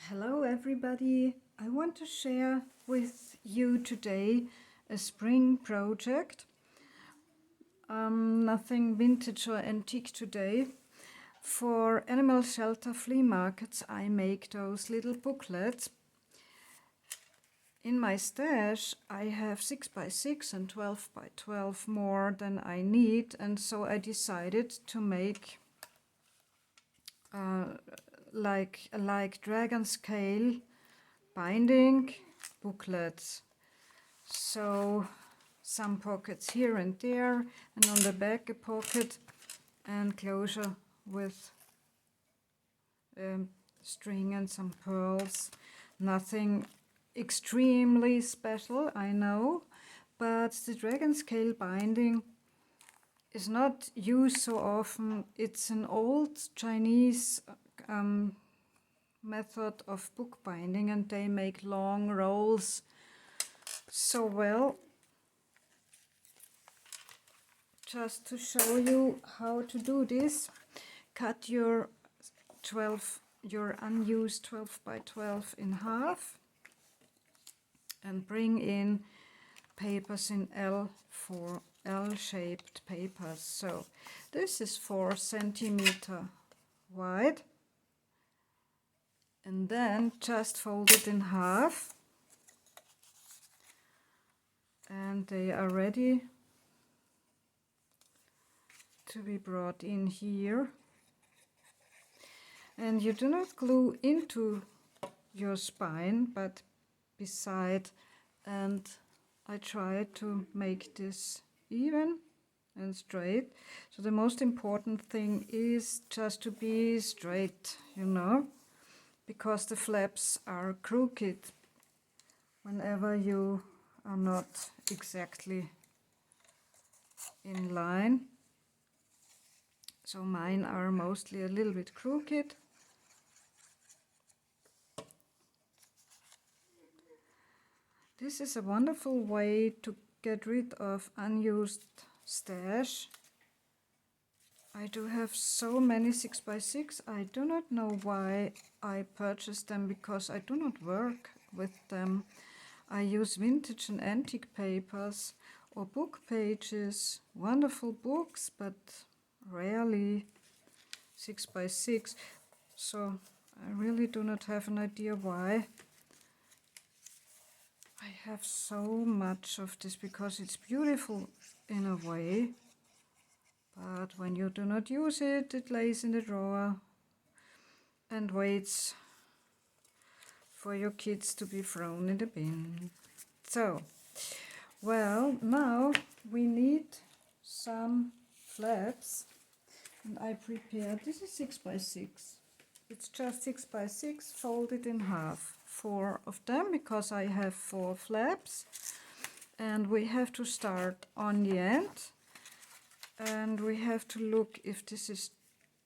Hello everybody, I want to share with you today a spring project. Nothing vintage or antique today. For animal shelter flea markets I make those little booklets. In my stash I have 6x6 and 12x12 more than I need, and so I decided to make like dragon scale binding booklets. So some pockets here and there, and on the back a pocket and closure with string and some pearls. Nothing extremely special, I know, but the dragon scale binding is not used so often. It's an old Chinese method of bookbinding, and they make long rolls so well. Just to show you how to do this, cut your unused 12x12 in half and bring in papers in L-shaped papers. So this is 4 centimeter wide, and then just fold it in half, and they are ready to be brought in here. And you do not glue into your spine but beside, and I try to make this even and straight. So the most important thing is just to be straight, you know, because the flaps are crooked whenever you are not exactly in line. So mine are mostly a little bit crooked. This is a wonderful way to get rid of unused stash. I do have so many 6x6. I do not know why I purchased them, because I do not work with them. I use vintage and antique papers or book pages, wonderful books, but rarely 6x6. So I really do not have an idea why I have so much of this, because it's beautiful in a way, but when you do not use it, it lays in the drawer and waits for your kids to be thrown in the bin. So, well, now we need some flaps, and I prepared, this is 6x6. It's just 6x6 folded in half. 4 of them, because I have 4 flaps, and we have to start on the end, and we have to look if this is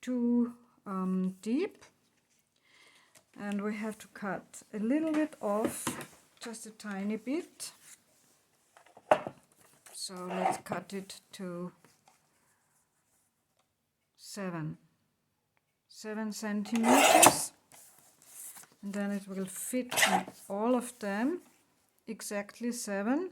too deep, and we have to cut a little bit off, just a tiny bit. So let's cut it to 7 centimeters. And then it will fit in all of them, exactly 7.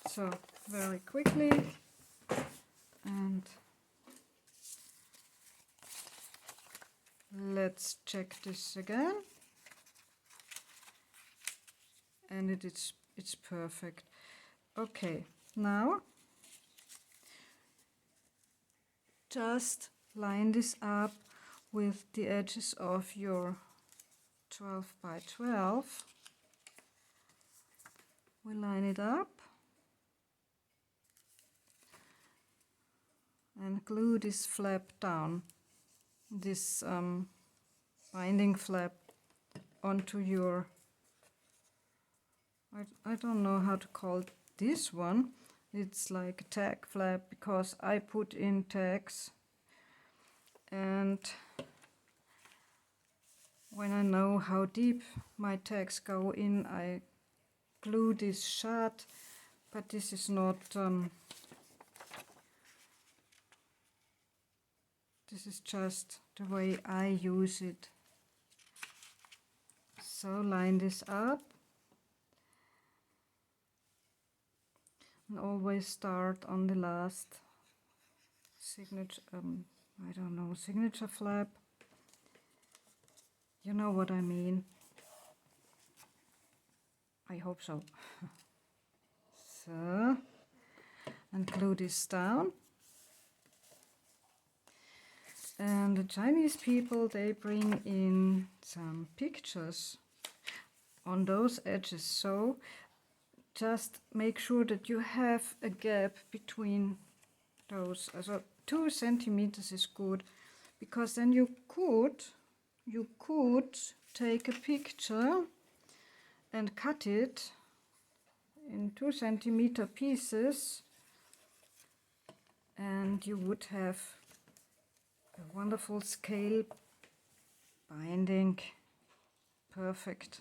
So very quickly, and let's check this again. And it's perfect. Okay, now just line this up with the edges of your 12x12. We line it up and glue this flap down, this binding flap, onto your, I don't know how to call this one. It's like a tag flap, because I put in tags. And when I know how deep my tags go in, I glue this shut, but this is not, this is just the way I use it. So line this up and always start on the last signature, I don't know, signature flap. You know what I mean. I hope so. So, and glue this down. And the Chinese people, they bring in some pictures on those edges. So just make sure that you have a gap between those. So 2 centimeters is good, because then you could take a picture and cut it in 2 centimeter pieces, and you would have a wonderful scale binding. Perfect.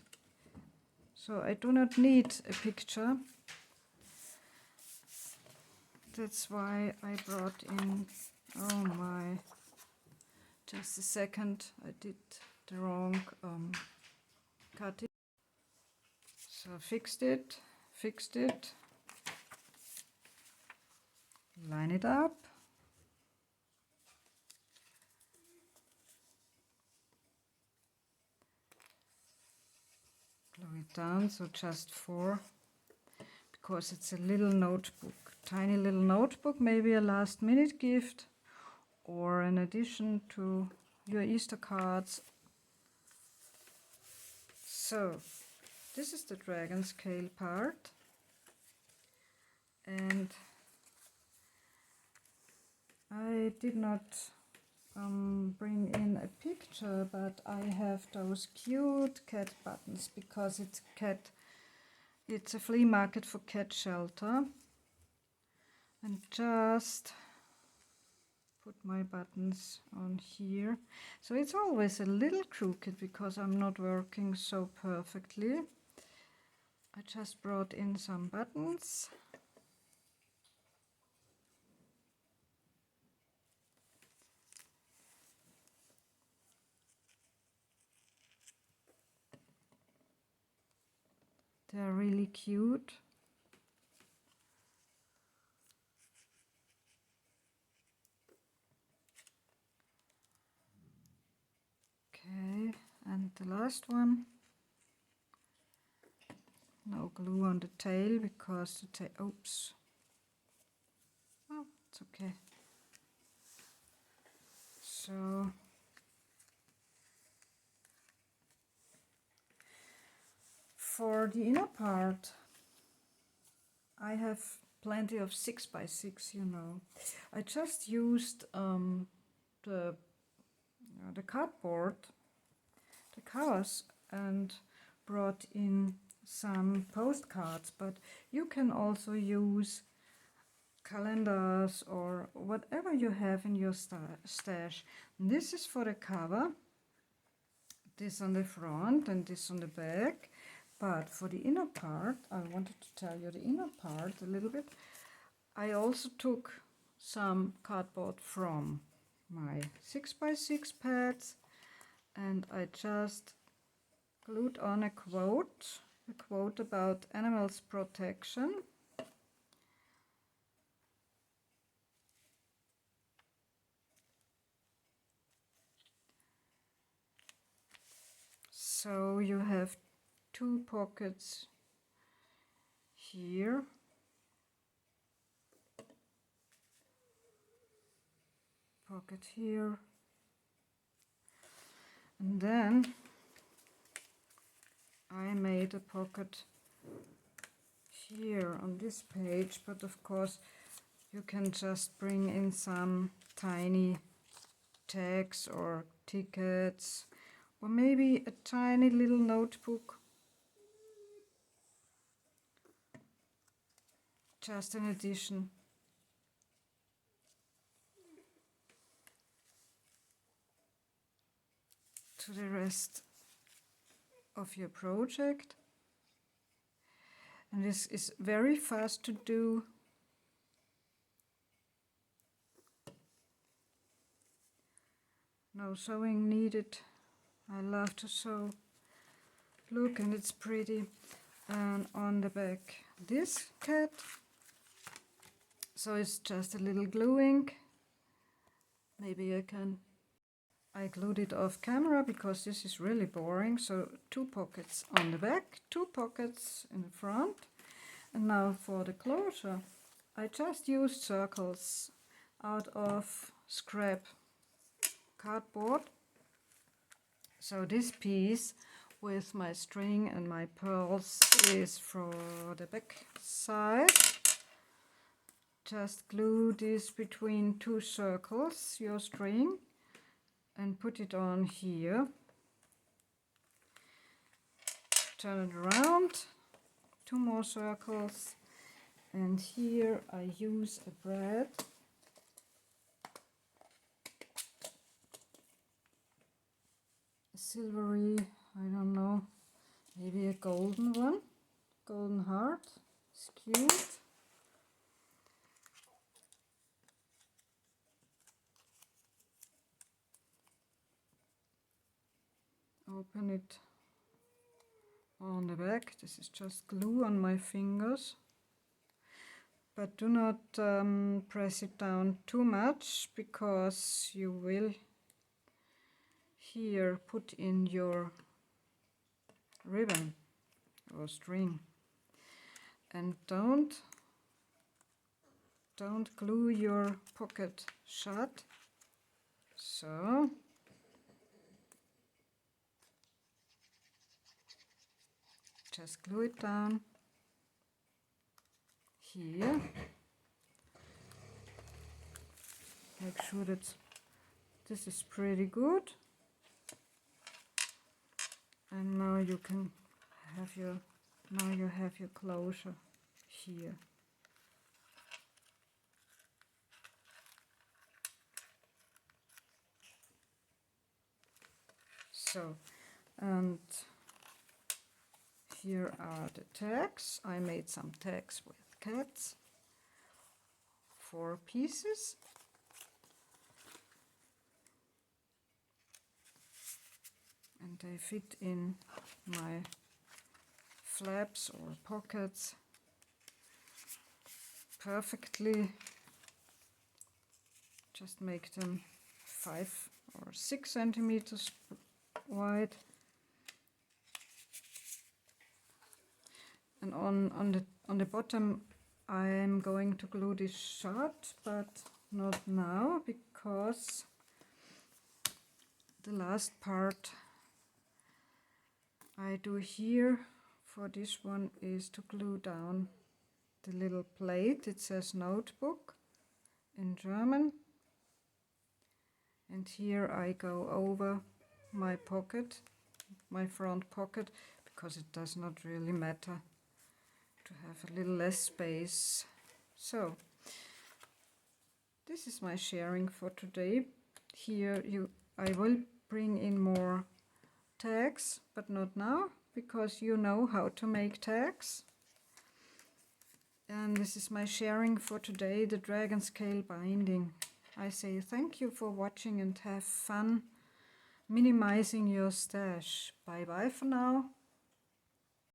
So I do not need a picture. That's why I brought in, oh my, just a second, I did the wrong cutting. So fixed it, line it up. Glue it down, so just 4, because it's a little notebook, tiny little notebook, maybe a last minute gift or an addition to your Easter cards. So this is the dragon scale part, and I did not bring in a picture, but I have those cute cat buttons, because it's a flea market for cat shelter, and just put my buttons on here. So it's always a little crooked because I'm not working so perfectly. I just brought in some buttons. They're really cute. Okay, and the last one. No glue on the tail, because the tail, oops. Oh, it's okay. So for the inner part, I have plenty of 6 by 6, you know. I just used the cardboard, the covers, and brought in some postcards, but you can also use calendars or whatever you have in your stash. And this is for the cover, this on the front and this on the back. But for the inner part, I wanted to tell you the inner part a little bit. I also took some cardboard from my 6 by 6 pads, and I just glued on a quote about animals protection. So you have 2 pockets here, pocket here, and then I made a pocket here on this page, but of course you can just bring in some tiny tags or tickets, or maybe a tiny little notebook, just an addition. To the rest of your project. And this is very fast to do. No sewing needed. I love to sew. Look, and it's pretty. And on the back, this cat. So it's just a little gluing. Maybe I glued it off camera because this is really boring. So 2 pockets on the back, 2 pockets in the front. And now for the closure, I just used circles out of scrap cardboard. So this piece with my string and my pearls is for the back side. Just glue this between 2 circles, your string, and put it on here. Turn it around, 2 more circles, and here I use a thread. Silvery, I don't know, maybe a golden one, golden heart, it's cute. Open it on the back. This is just glue on my fingers, but do not press it down too much, because you will here put in your ribbon or string. And don't glue your pocket shut. So just glue it down here. Make sure that this is pretty good. And now you can have your closure here. So, and here are the tags. I made some tags with cats, 4 pieces. And they fit in my flaps or pockets perfectly. Just make them 5 or 6 centimeters wide. And on the bottom I am going to glue this shut, but not now, because the last part I do here for this one is to glue down the little plate. It says notebook in German. And here I go over my pocket, my front pocket, because it does not really matter to have a little less space. So this is my sharing for today. Here I will bring in more tags, but not now, because you know how to make tags. And this is my sharing for today, the dragon scale binding. I say thank you for watching and have fun minimizing your stash. Bye bye for now.